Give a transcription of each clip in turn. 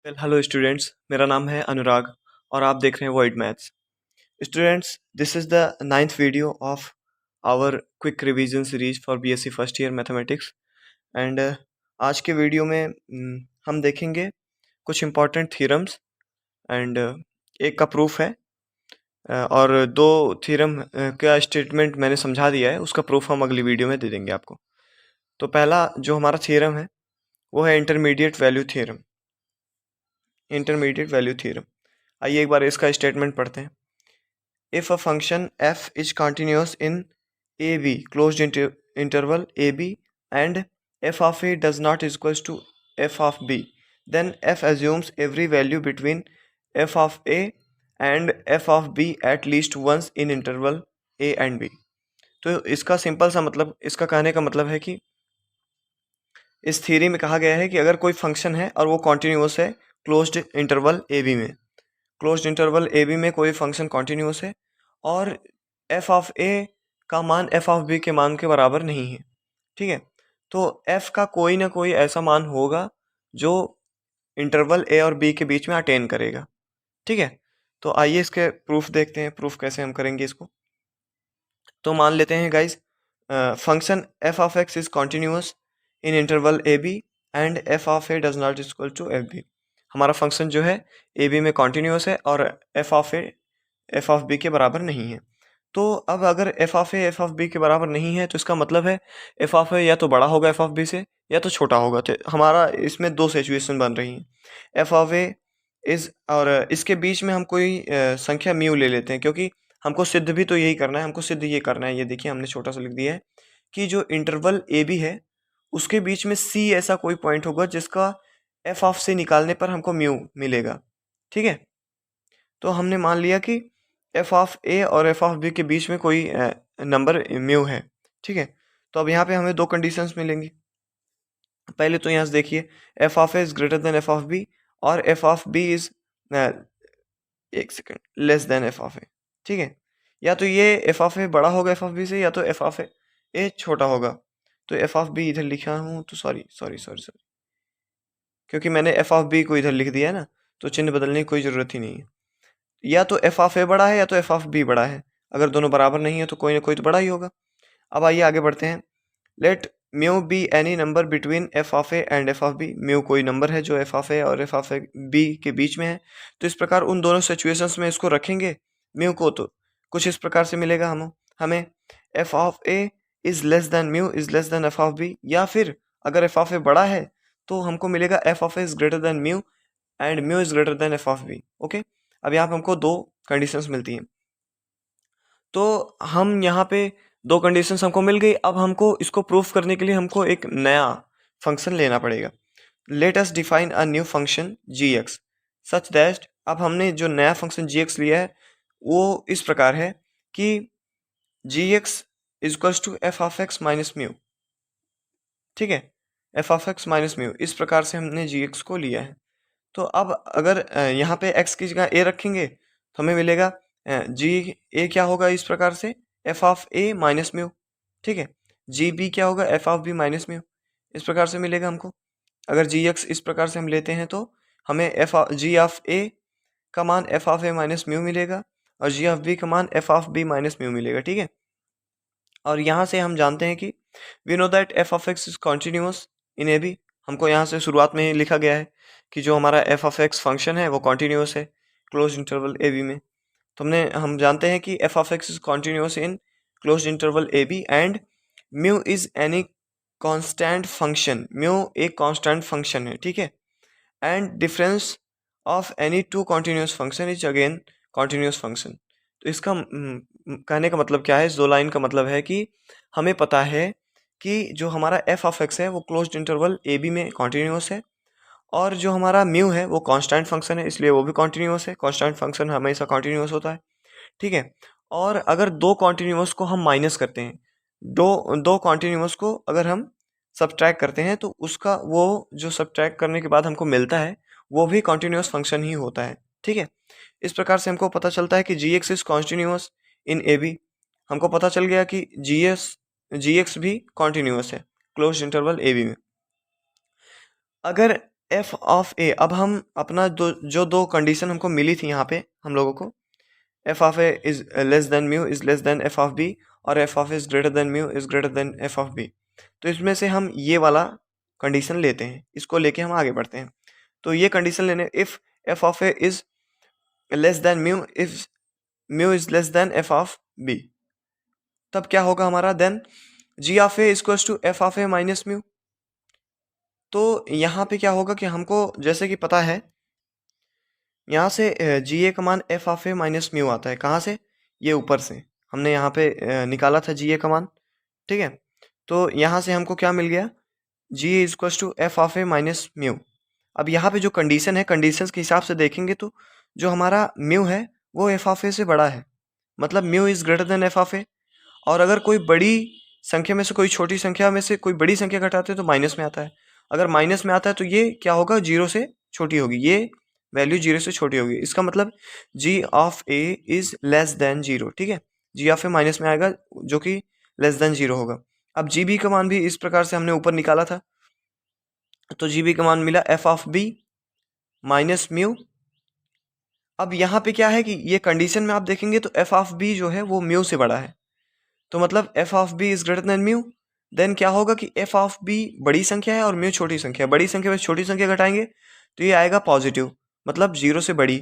Hello students, मेरा नाम है अनुराग और आप देख रहे हैं world maths. Students, this is the ninth video of our quick revision series for BSc first year mathematics. And आज के वीडियो में हम देखेंगे कुछ इम्पॉर्टेंट थ्योरम्स एंड एक का प्रूफ है। और दो थ्योरम का स्टेटमेंट मैंने समझा दिया है, उसका प्रूफ हम अगली वीडियो में दे देंगे आपको। तो पहला जो हमारा थ्योरम है वो है intermediate value theorem. Intermediate value theorem, आइए एक बार इसका स्टेटमेंट पढ़ते हैं। If a function f is continuous in ab closed interval ab and f of a does not equals to f of b, then f assumes every value between f of a and f of b at least once in interval a and b। तो इसका simple सा मतलब, इसका कहने का मतलब है कि इस थ्योरी में कहा गया है कि अगर कोई फंक्शन है और वो कॉन्टिन्यूस है क्लोज्ड इंटरवल ए बी में, क्लोज्ड इंटरवल ए बी में कोई फंक्शन कॉन्टिन्यूस है और एफ ऑफ ए का मान एफ ऑफ बी के मान के बराबर नहीं है, ठीक है, तो एफ का कोई ना कोई ऐसा मान होगा जो इंटरवल ए और बी के बीच में अटेन करेगा, ठीक है। तो आइए इसके प्रूफ देखते हैं, प्रूफ कैसे हम करेंगे इसको। तो मान लेते हैं guys, function F of x is continuous in interval A b and F of a does not equal to f b. हमारा फंक्शन जो है ए बी में कॉन्टिन्यूस है और एफ ऑफ बी के बराबर नहीं है। तो अब अगर एफ ऑफ बी के बराबर नहीं है तो इसका मतलब है एफ ऑफ ए या तो बड़ा होगा एफ ऑफ बी से या तो छोटा होगा। तो हमारा इसमें दो सिचुएशन बन रही हैं। एफ ऑफ ए इज, और इसके बीच में हम कोई संख्या म्यू ले लेते हैं, क्योंकि हमको सिद्ध भी तो यही करना है, हमको सिद्ध ये करना है। ये देखिए हमने छोटा सा लिख दिया है कि जो इंटरवल ए बी है उसके बीच में सी ऐसा कोई पॉइंट होगा जिसका एफ ऑफ से निकालने पर हमको म्यू मिलेगा, ठीक है। तो हमने मान लिया कि एफ ऑफ ए और एफ ऑफ बी के बीच में कोई नंबर म्यू है, ठीक है। तो अब यहाँ पे हमें दो कंडीशंस मिलेंगी। पहले तो यहाँ से देखिए, F of A is greater than F of B और एफ ऑफ बी इज, एक second, less than F of A, ठीक है। या तो ये एफ ऑफ ए बड़ा होगा एफ ऑफ बी से या तो एफ ऑफ ए छोटा होगा। तो एफ ऑफ बी इधर लिखा हूँ तो सॉरी सॉरी सॉरी सॉरी, क्योंकि मैंने एफ ऑफ बी को इधर लिख दिया है ना, तो चिन्ह बदलने की कोई ज़रूरत ही नहीं है। या तो एफ ऑफ ए बड़ा है या तो एफ ऑफ बी बड़ा है। अगर दोनों बराबर नहीं है तो कोई ना कोई तो बड़ा ही होगा। अब आइए आगे बढ़ते हैं। Let mu be any number between F of A and F of b. Mu कोई नंबर है जो एफ ऑफ ए और एफ ऑफ बी के बीच में है। तो इस प्रकार उन दोनों सिचुएशंस में इसको रखेंगे म्यू को, तो कुछ इस प्रकार से मिलेगा हमें f of A is less than mu is less than F of b, या फिर अगर एफ ऑफ ए बड़ा है तो हमको मिलेगा f of A is greater than mu and mu is greater than F of b. Okay, अब यहाँ पे हमको दो कंडीशंस मिलती हैं। तो हम यहाँ पे दो कंडीशंस हमको मिल गई। अब हमको इसको प्रूफ करने के लिए हमको एक नया फंक्शन लेना पड़ेगा। Let us define a new function g x such that, अब हमने जो नया फंक्शन जी एक्स लिया है वो इस प्रकार है कि G X is equals to F of X minus mu, ठीक है। F of X minus mu, इस प्रकार से हमने जी एक्स को लिया है। तो अब अगर यहाँ पे x की जगह a रखेंगे तो हमें मिलेगा जी ए क्या होगा इस प्रकार से, f of A minus mu, ठीक है। जी बी क्या होगा, f of b minus mu, इस प्रकार से मिलेगा हमको। अगर जी एक्स इस प्रकार से हम लेते हैं तो हमें जी ऑफ ए का मान f of A minus mu मिलेगा और जी ऑफ बी का मान f of b minus mu मिलेगा, ठीक है। और यहाँ से हम जानते हैं कि we know that f of x is continuous in A B. हमको यहाँ से शुरुआत में ही लिखा गया है कि जो हमारा एफ ऑफ एक्स फंक्शन है वो कॉन्टिन्यूस है क्लोज इंटरवल ए बी में। तो हम जानते हैं कि f of x is continuous in closed interval A b and mu is any constant function. Mu एक कांस्टेंट फंक्शन है, ठीक है। And difference of any two continuous function is again continuous function. तो इसका कहने का मतलब क्या है, इस दो लाइन का मतलब है कि हमें पता है कि जो हमारा एफ ऑफ एक्स है वो क्लोज्ड इंटरवल ए बी में कॉन्टिन्यूस है और जो हमारा म्यू है वो कांस्टेंट फंक्शन है, इसलिए वो भी कॉन्टिन्यूस है। कांस्टेंट फंक्शन हमेशा कॉन्टिन्यूस होता है, ठीक है। और अगर दो कॉन्टिन्यूस को हम माइनस करते हैं, दो दो कॉन्टिन्यूस को अगर हम सब्ट्रैक्ट करते हैं तो उसका वो जो सब्ट्रैक्ट करने के बाद हमको मिलता है वो भी कॉन्टिन्यूस फंक्शन ही होता है, ठीक है। इस प्रकार से हमको पता चलता है कि G X is continuous in A B. हमको पता चल गया कि जी एक्स भी कॉन्टिन्यूस है क्लोज इंटरवल ए बी में। अगर एफ ऑफ ए, अब हम अपना जो दो कंडीशन हमको मिली थी यहाँ पे हम लोगों को, F of A is less than mu is less than F of B, और F of is greater than mu is greater than F of B. तो इसमें से हम ये वाला कंडीशन लेते हैं, इसको लेके हम आगे बढ़ते हैं। तो ये कंडीशन लेने, if f of A is less than mu, if mu is less than F of b, तब क्या होगा हमारा, then g of a equals to F of A minus mu. तो यहाँ पे क्या होगा कि हमको जैसे कि पता है, यहाँ से जी ए का मान f of A minus mu आता है, कहाँ से, ये ऊपर से हमने यहाँ पे निकाला था जी ए का मान, ठीक है। तो यहाँ से हमको क्या मिल गया, G A equals to F of A minus mu. अब यहाँ पे जो कंडीशन है, कंडीशन के हिसाब से देखेंगे तो जो हमारा म्यू है वो एफ ऑफ ए से बड़ा है, मतलब mu is greater than F of ए। और अगर कोई बड़ी संख्या में से कोई छोटी संख्या में से कोई बड़ी संख्या घटाते हैं तो माइनस में आता है। अगर माइनस में आता है तो ये क्या होगा, जीरो से छोटी होगी, ये वैल्यू जीरो से छोटी होगी। इसका मतलब G of A is less than zero, ठीक है। जी ऑफ ए माइनस में आएगा जो कि लेस देन जीरो होगा। अब जी बी का मान भी इस प्रकार से हमने ऊपर निकाला था, तो जी बी का मान मिला f of b minus mu. अब यहाँ पे क्या है कि ये कंडीशन में आप देखेंगे तो एफ ऑफ बी जो है वो म्यू से बड़ा है, तो मतलब f of B is greater than mu. Then क्या होगा कि एफ ऑफ बी बड़ी संख्या है और म्यू छोटी संख्या है, बड़ी संख्या में छोटी संख्या घटाएंगे तो ये आएगा पॉजिटिव, मतलब जीरो से बड़ी।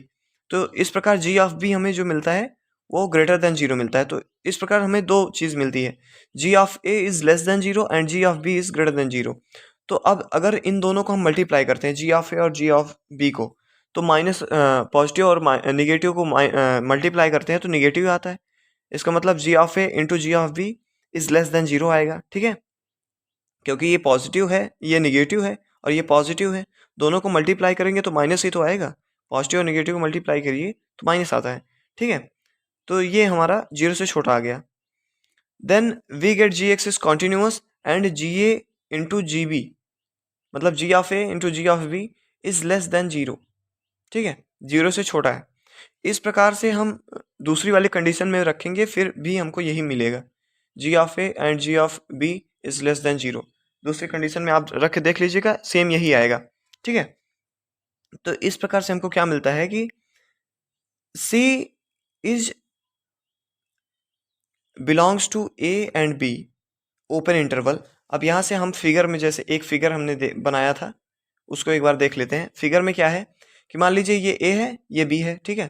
तो इस प्रकार जी ऑफ बी हमें जो मिलता है वो ग्रेटर देन जीरो मिलता है। तो इस प्रकार हमें दो चीज़ मिलती है, G of A is less than zero and G of B is greater than zero. तो अब अगर इन दोनों को हम मल्टीप्लाई करते हैं, जी ऑफ ए और जी ऑफ बी को, तो माइनस पॉजिटिव और निगेटिव को मल्टीप्लाई करते हैं तो निगेटिव आता है। इसका मतलब G of A into G of B is less than zero आएगा, ठीक है। क्योंकि ये पॉजिटिव है, ये निगेटिव है और ये पॉजिटिव है, दोनों को मल्टीप्लाई करेंगे तो माइनस ही तो आएगा। पॉजिटिव और निगेटिव को मल्टीप्लाई करिए तो माइनस आता है, ठीक है। तो ये हमारा जीरो से छोटा आ गया। Then we get G X is continuous and G A into G B, मतलब G of A into G of B is less than zero, ठीक है, जीरो से छोटा है। इस प्रकार से हम दूसरी वाली कंडीशन में रखेंगे फिर भी हमको यही मिलेगा, G of A and G of B is less than zero. दूसरी कंडीशन में आप रख के देख लीजिएगा, सेम यही आएगा, ठीक है। तो इस प्रकार से हमको क्या मिलता है कि C is belongs to A and B open interval. अब यहाँ से हम फिगर में, जैसे एक फिगर हमने बनाया था उसको एक बार देख लेते हैं। फिगर में क्या है कि मान लीजिए ये ए है, ये बी है, ठीक है,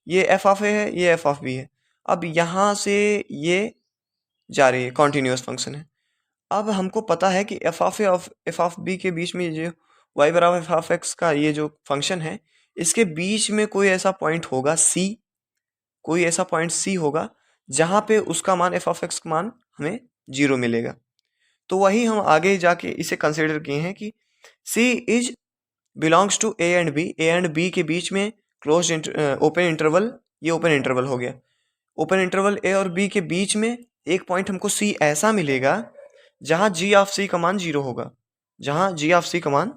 ये एफ ऑफ ए है, ये एफ ऑफ बी है। अब यहाँ से ये जा रही है, कॉन्टिन्यूस फंक्शन है। अब हमको पता है कि f of a of f of b के बीच में जो वाई बराबर एफ ऑफ एक्स का ये जो फंक्शन है, इसके बीच में कोई ऐसा पॉइंट होगा सी, कोई ऐसा पॉइंट सी होगा जहाँ पे उसका मान एफ ऑफ एक्स का मान हमें जीरो मिलेगा। तो वही हम आगे जाके इसे कंसिडर किए हैं कि C is belongs to A and B के बीच में क्लोज ओपन इंटरवल, ये ओपन इंटरवल हो गया। ओपन इंटरवल ए और बी के बीच में एक पॉइंट हमको सी ऐसा मिलेगा जहाँ जी ऑफ सी का मान जीरो होगा, जहाँ जी ऑफ सी का मान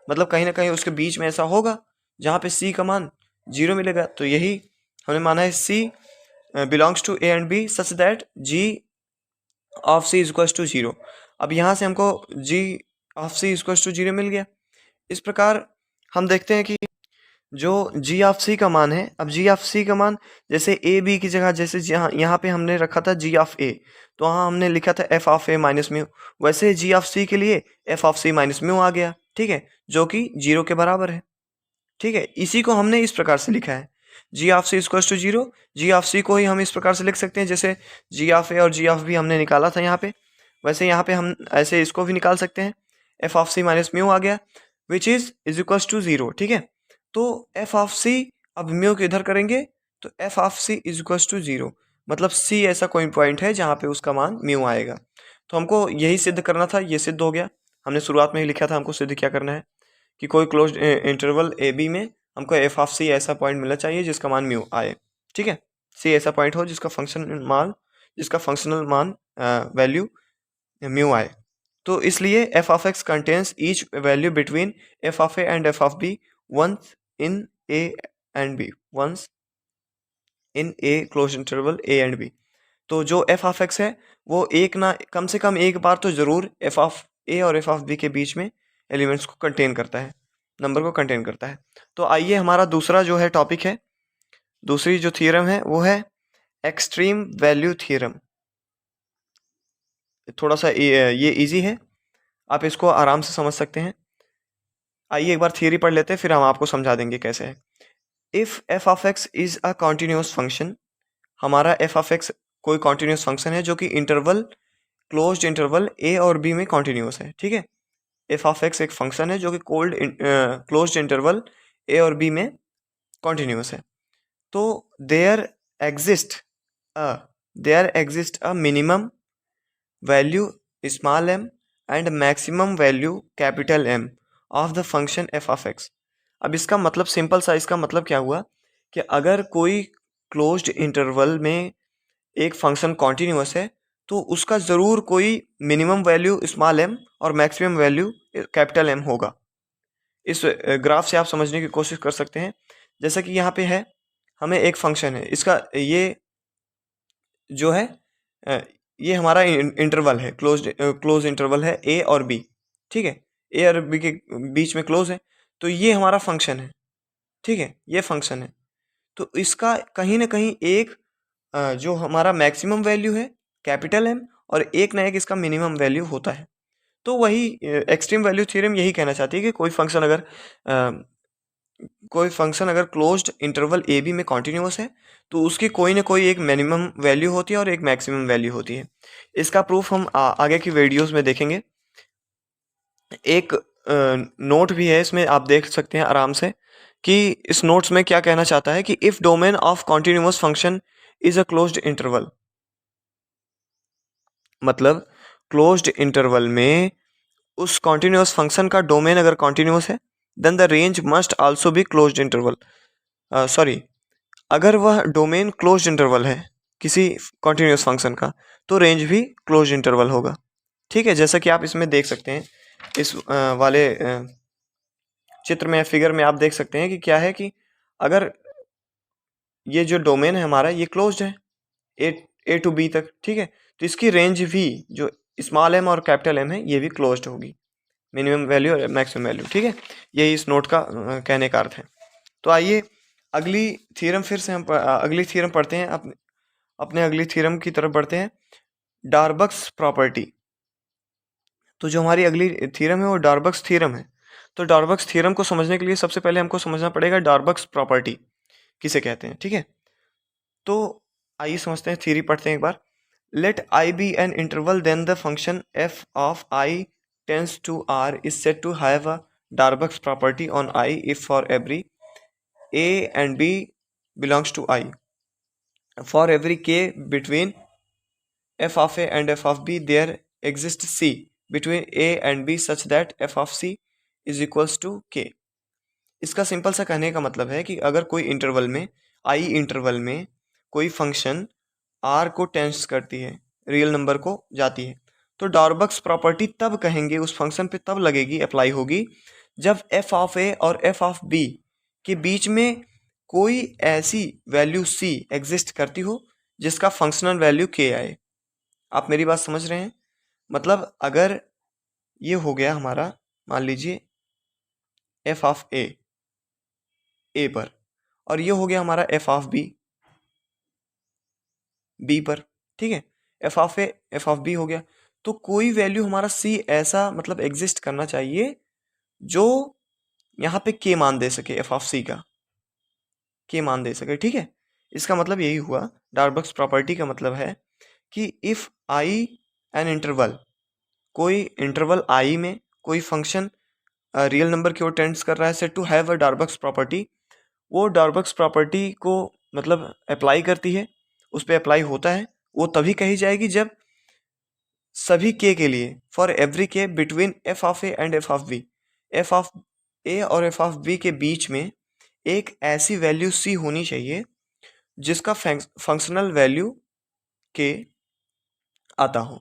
मतलब कहीं ना कहीं उसके बीच में ऐसा होगा जहाँ पे सी का मान जीरो मिलेगा। तो यही हमने माना है, C belongs to A and B such that G of C equals to zero. अब यहाँ से हमको G of C equals to zero मिल गया। इस प्रकार हम देखते हैं कि जो जी ऑफ सी का मान है, अब जी ऑफ सी का मान जैसे ए बी की जगह, जैसे जहाँ यहाँ पे हमने रखा था जी ऑफ ए, तो वहाँ हमने लिखा था F of A minus mu, वैसे जी ऑफ सी के लिए F of C minus mu आ गया, ठीक है, जो कि जीरो के बराबर है, ठीक है। इसी को हमने इस प्रकार से लिखा है, G of C equals to zero. G of C को ही हम इस प्रकार से लिख सकते हैं, जैसे जी ऑफ ए और जी ऑफ बी हमने निकाला था यहाँ पे, वैसे यहाँ पे हम ऐसे इसको भी निकाल सकते हैं, F of C minus mu आ गया which is equals to zero, ठीक है। तो एफ ऑफ सी, अब म्यू को इधर करेंगे तो f of c is equals to zero, मतलब सी ऐसा कोई पॉइंट है जहाँ पे उसका मान म्यू आएगा। तो हमको यही सिद्ध करना था, ये सिद्ध हो गया। हमने शुरुआत में ही लिखा था हमको सिद्ध क्या करना है कि कोई क्लोज इंटरवल ए बी में हमको एफ ऑफ सी ऐसा पॉइंट मिलना चाहिए जिसका मान म्यू आए, ठीक है। सी ऐसा पॉइंट हो जिसका फंक्शनल मान वैल्यू म्यू आए। तो इसलिए f of x contains each value between F of A and F of b once in a and b, once in a closed interval a and b. तो जो F of x है वो एक ना कम से कम एक बार तो जरूर एफ ऑफ ए और एफ ऑफ बी के बीच में एलिमेंट्स को कंटेन करता है। नंबर को कंटेन करता है। तो आइए हमारा दूसरा जो है टॉपिक है, दूसरी जो थ्योरम है वो है एक्सट्रीम वैल्यू थ्योरम। थोड़ा सा ये इजी है, आप इसको आराम से समझ सकते हैं। आइए एक बार थियरी पढ़ लेते हैं, फिर हम आपको समझा देंगे कैसे है। If f of x is a continuous function, हमारा एफ ऑफ एक्स कोई कॉन्टिन्यूस फंक्शन है जो कि इंटरवल, क्लोज्ड इंटरवल ए और बी में कॉन्टिन्यूस है, ठीक है। एफ ऑफ एक्स एक फंक्शन है जो कि क्लोज्ड इंटरवल ए और बी में कॉन्टिन्यूस है। तो there exist a there exist a minimum value small m and maximum value capital M of the function F of x. अब इसका मतलब सिंपल सा, इसका मतलब क्या हुआ कि अगर कोई क्लोज्ड इंटरवल में एक फंक्शन कॉन्टिन्यूस है तो उसका ज़रूर कोई मिनिमम वैल्यू स्मॉल m और मैक्सिमम वैल्यू कैपिटल M होगा। इस ग्राफ से आप समझने की कोशिश कर सकते हैं। जैसा कि यहाँ पे है, हमें एक फंक्शन है, इसका ये जो है अ, ये हमारा इंटरवल है, क्लोज इंटरवल है ए और बी, ठीक है। ए और बी के बीच में क्लोज है, तो ये हमारा फंक्शन है, ठीक है, ये फंक्शन है। तो इसका कहीं ना कहीं एक जो हमारा मैक्सिमम वैल्यू है कैपिटल एम, और एक ना एक इसका मिनिमम वैल्यू होता है। तो वही एक्सट्रीम वैल्यू थ्योरम यही कहना चाहती है कि कोई फंक्शन अगर क्लोज्ड इंटरवल ए बी में कॉन्टिन्यूस है तो उसकी कोई ना कोई एक मिनिमम वैल्यू होती है और एक मैक्सिमम वैल्यू होती है। इसका प्रूफ हम आगे की वीडियोस में देखेंगे। एक नोट भी है इसमें, आप देख सकते हैं आराम से कि इस नोट्स में क्या कहना चाहता है कि if domain of continuous function is a closed interval, मतलब क्लोज्ड इंटरवल में उस कॉन्टिन्यूस फंक्शन का डोमेन अगर कॉन्टिन्यूस है then the range must also be closed interval. Sorry, अगर वह डोमेन क्लोज्ड इंटरवल है किसी कॉन्टिन्यूस फंक्शन का तो रेंज भी क्लोज्ड इंटरवल होगा, ठीक है। जैसा कि आप इसमें देख सकते हैं, इस वाले चित्र में, फिगर में आप देख सकते हैं कि क्या है कि अगर ये जो डोमेन है हमारा ये क्लोज्ड है ए टू बी तक, ठीक है, तो इसकी रेंज भी जो स्मॉल एम और कैपिटल एम है ये भी क्लोज्ड होगी, मिनिमम वैल्यू और मैक्सिमम वैल्यू, ठीक है। यही इस नोट का कहने का अर्थ है। तो आइए अगली थ्योरम, फिर से हम अगली थ्योरम पढ़ते हैं, अपने अपने अगली थ्योरम की तरफ बढ़ते हैं, डार्बक्स प्रॉपर्टी। तो जो हमारी अगली थ्योरम है वो डार्बक्स थ्योरम है। तो डार्बक्स थ्योरम को समझने के लिए सबसे पहले हमको समझना पड़ेगा डार्बक्स प्रॉपर्टी किसे कहते हैं, ठीक है। तो आइए समझते हैं, थ्योरी पढ़ते हैं एक बार। Let I be an interval then the function F of I tends to R is said to have a Darboux property on I if for every a and b belongs to I. For every k between f of a and f of b, there exists c between a and b such that f of c is equals to k. इसका simple सा कहने का मतलब है कि अगर कोई interval में, आई इंटरवल में कोई फंक्शन आर को टेंस करती है, रियल नंबर को जाती है, तो डॉर्बक्स प्रॉपर्टी तब कहेंगे, उस फंक्शन पे तब लगेगी, अप्लाई होगी, जब एफ ऑफ ए और एफ ऑफ बी के बीच में कोई ऐसी वैल्यू सी एग्जिस्ट करती हो जिसका फंक्शनल वैल्यू के आए। आप मेरी बात समझ रहे हैं? मतलब अगर ये हो गया हमारा, मान लीजिए एफ ऑफ ए पर, और ये हो गया हमारा एफ ऑफ बी पर, ठीक है, F of a f of b हो गया, तो कोई वैल्यू हमारा सी ऐसा मतलब एग्जिस्ट करना चाहिए जो यहाँ पे के मान दे सके, एफ ऑफ सी का के मान दे सके, ठीक है। इसका मतलब यही हुआ, डार्बक्स प्रॉपर्टी का मतलब है कि इफ आई एन इंटरवल, कोई इंटरवल आई में कोई फंक्शन रियल नंबर की ओर टेंड्स कर रहा है, said to have a Darboux property, वो डार्बक्स प्रॉपर्टी को मतलब अप्लाई करती है, उस पर अप्लाई होता है, वो तभी कही जाएगी जब सभी के लिए, for every K between F of A and F of B, F of ए और एफ ऑफ बी के बीच में एक ऐसी वैल्यू सी होनी चाहिए जिसका फंक्शनल वैल्यू के आता हो।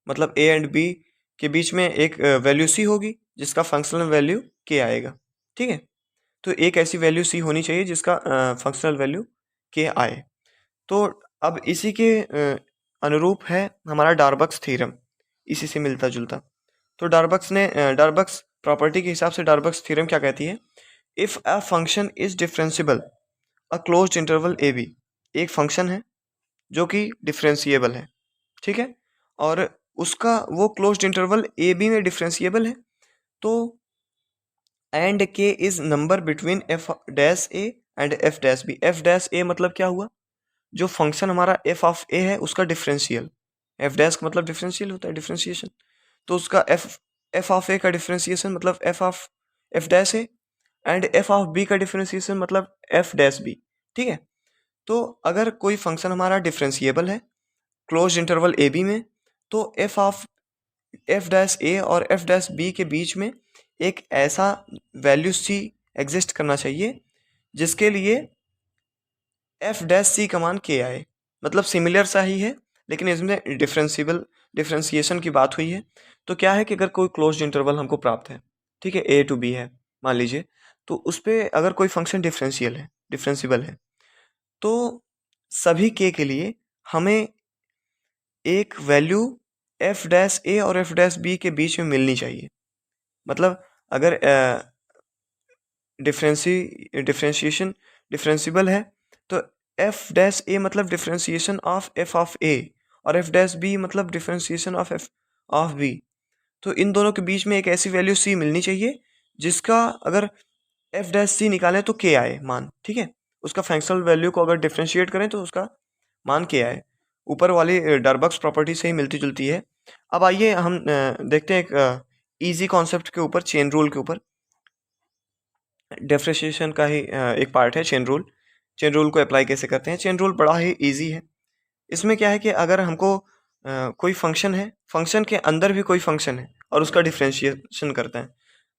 मतलब ए एंड बी के बीच में एक वैल्यू सी होगी जिसका फंक्शनल वैल्यू के आएगा, ठीक है। तो एक ऐसी वैल्यू सी होनी चाहिए जिसका फंक्शनल वैल्यू के आए। तो अब इसी के अनुरूप है हमारा डार्बक्स थ्योरम, इसी से मिलता जुलता। तो डार्बक्स प्रॉपर्टी के हिसाब से डार्बक्स थ्योरम क्या कहती है, if a function is differentiable a closed interval A b, एक फंक्शन है जो कि डिफरेंशिएबल है, ठीक है, और उसका वो क्लोज्ड इंटरवल ए बी में डिफरेंशिएबल है, तो and K is number between F dash A and F dash B. F dash A मतलब क्या हुआ, जो फंक्शन हमारा एफ ऑफ ए है उसका डिफरेंशियल, एफ डैश का मतलब डिफरेंशियल होता है, डिफरेंशिएशन, तो उसका एफ ऑफ ए का डिफरेंशिएशन मतलब f of f dash A, and F of b का डिफरेंशिएशन मतलब एफ डैश बी, ठीक है। तो अगर कोई फंक्शन हमारा डिफरेंशिएबल है क्लोज इंटरवल ए बी में, तो एफ ऑफ एफ डैश ए और एफ डैश बी के बीच में एक ऐसा वैल्यू सी एग्जिस्ट करना चाहिए जिसके लिए एफ डैश सी का मान के आए, मतलब सिमिलर सा ही है लेकिन इसमें डिफरेंशिएशन की बात हुई है। तो क्या है कि अगर कोई क्लोज्ड इंटरवल हमको प्राप्त है, ठीक है, ए टू बी है मान लीजिए, तो उस पर अगर कोई फंक्शन डिफरेंशिएबल है, तो सभी के लिए हमें एक वैल्यू एफ डैश ए और एफ डैश बी के बीच में मिलनी चाहिए। मतलब अगर डिफरेंशिएशन डिफरेंशिएबल है तो एफ डैश ए मतलब डिफरेंशिएशन ऑफ ए और एफ डैश बी मतलब differentiation of f of B, तो इन दोनों के बीच में एक ऐसी वैल्यू सी मिलनी चाहिए जिसका अगर एफ डैश सी निकालें तो के आए मान, ठीक है, उसका फंक्शनल वैल्यू को अगर डिफरेंशिएट करें तो उसका मान के आए, ऊपर वाली डार्बक्स प्रॉपर्टी से ही मिलती जुलती है। अब आइए हम देखते हैं एक इजी कॉन्सेप्ट के ऊपर, चेन रूल के ऊपर। डिफरेंशिएशन का ही एक पार्ट है चेन रूल। चेन रूल को अप्लाई कैसे करते हैं, चेन रूल बड़ा ही इजी है। इसमें क्या है कि अगर हमको कोई फंक्शन है, फंक्शन के अंदर भी कोई फंक्शन है और उसका डिफरेंशिएशन करते हैं,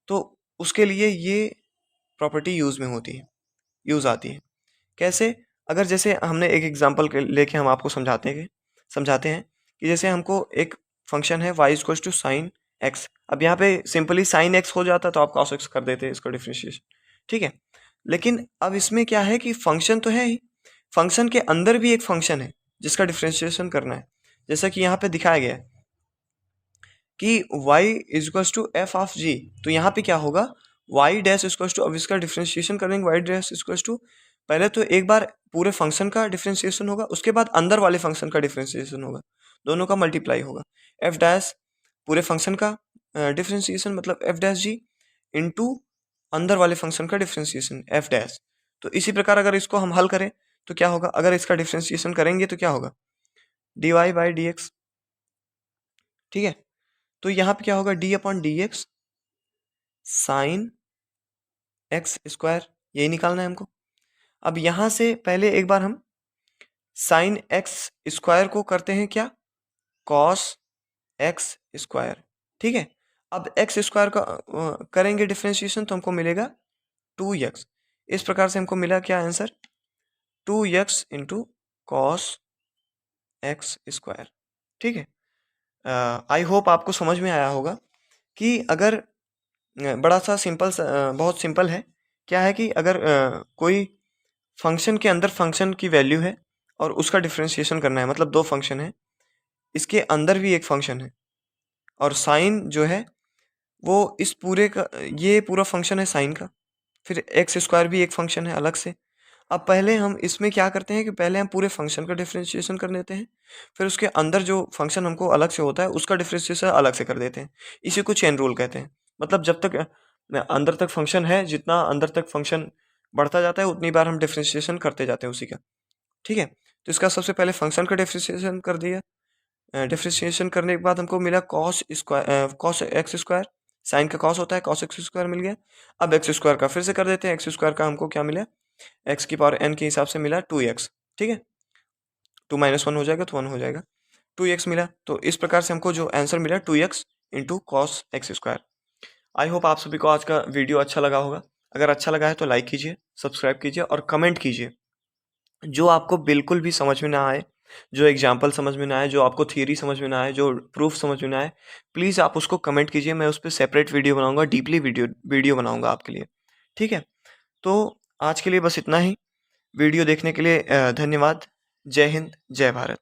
तो उसके लिए ये प्रॉपर्टी यूज़ आती है। कैसे, अगर जैसे हमने एक एग्जांपल लेके हम आपको समझाते हैं कि जैसे हमको एक फंक्शन है y equal to sine x, अब यहाँ पे सिंपली साइन एक्स हो जाता तो आप cos x कर देते इसका डिफरेंशिएशन, ठीक है, लेकिन अब इसमें क्या है कि फंक्शन तो है ही, फंक्शन के अंदर भी एक फंक्शन है जिसका डिफरेंशिएशन करना है, जैसा कि यहाँ पे दिखाया गया है कि y equal to F of G, तो यहाँ पे क्या होगा, y डैश इक्वल टू, अब इसका डिफरेंशिएशन करेंगे y डैश इक्वल टू, पहले तो एक बार पूरे फंक्शन का डिफरेंशिएशन होगा, उसके बाद अंदर वाले फंक्शन का डिफरेंशिएशन होगा, दोनों का मल्टीप्लाई होगा, एफ डैश पूरे फंक्शन का डिफरेंशिएशन मतलब एफ डैश जी इंटू अंदर वाले फंक्शन का डिफरेंशिएशन एफ डैश। तो इसी प्रकार अगर इसको हम हल करें तो क्या होगा, अगर इसका डिफरेंशिएशन करेंगे तो क्या होगा, d y by d x, ठीक है, तो यहाँ पे क्या होगा, d upon d x sine x square, यही निकालना है हमको। अब यहाँ से पहले एक बार हम साइन एक्स स्क्वायर को करते हैं क्या, कॉस एक्स स्क्वायर, ठीक है, अब एक्स स्क्वायर का करेंगे डिफरेंशिएशन तो हमको मिलेगा 2x, इस प्रकार से हमको मिला क्या answer, 2x into cos x square, ठीक है। आई होप आपको समझ में आया होगा कि अगर बड़ा सा बहुत सिंपल है, क्या है कि अगर कोई फंक्शन के अंदर फंक्शन की वैल्यू है और उसका डिफरेंशिएशन करना है, मतलब दो फंक्शन है, इसके अंदर भी एक फंक्शन है और साइन जो है वो इस पूरे का, ये पूरा फंक्शन है साइन का, फिर एक्स स्क्वायर भी एक फंक्शन है अलग से। अब पहले हम इसमें क्या करते हैं कि पहले हम पूरे फंक्शन का डिफरेंशिएशन कर लेते हैं, फिर उसके अंदर जो फंक्शन हमको अलग से होता है उसका डिफरेंशिएशन अलग से कर देते हैं, इसी को चेन रूल कहते हैं। मतलब जब तक अंदर तक फंक्शन है, जितना अंदर तक फंक्शन बढ़ता जाता है उतनी बार हम डिफरेंशिएशन करते जाते हैं उसी का, ठीक है। तो इसका सबसे पहले फंक्शन का डिफरेंशिएशन कर दिया, डिफरेंशिएशन करने के बाद हमको मिला कॉस एक्स स्क्वायर, साइन का कॉस होता है, कॉस एक्स स्क्वायर मिल गया। अब एक्स स्क्वायर का फिर से कर देते हैं, एक्स स्क्वायर का हमको क्या मिला, एक्स की पावर एन के हिसाब से मिला 2x, ठीक है, 2 माइनस 1 हो जाएगा तो 1 हो जाएगा, 2x मिला। तो इस प्रकार से हमको जो आंसर मिला 2x into cos x square. I hope आप सभी को आज का वीडियो अच्छा लगा होगा, अगर अच्छा लगा है तो लाइक कीजिए, सब्सक्राइब कीजिए और कमेंट कीजिए। जो आपको बिल्कुल भी समझ में ना आए, जो एग्जाम्पल समझ में ना आए, जो आपको थियरी समझ में ना आए, जो प्रूफ समझ में ना आए, प्लीज़ आप उसको कमेंट कीजिए, मैं उस पर सेपरेट वीडियो बनाऊंगा, डीपली वीडियो बनाऊंगा आपके लिए, ठीक है। तो आज के लिए बस इतना ही, वीडियो देखने के लिए धन्यवाद। जय हिंद, जय भारत।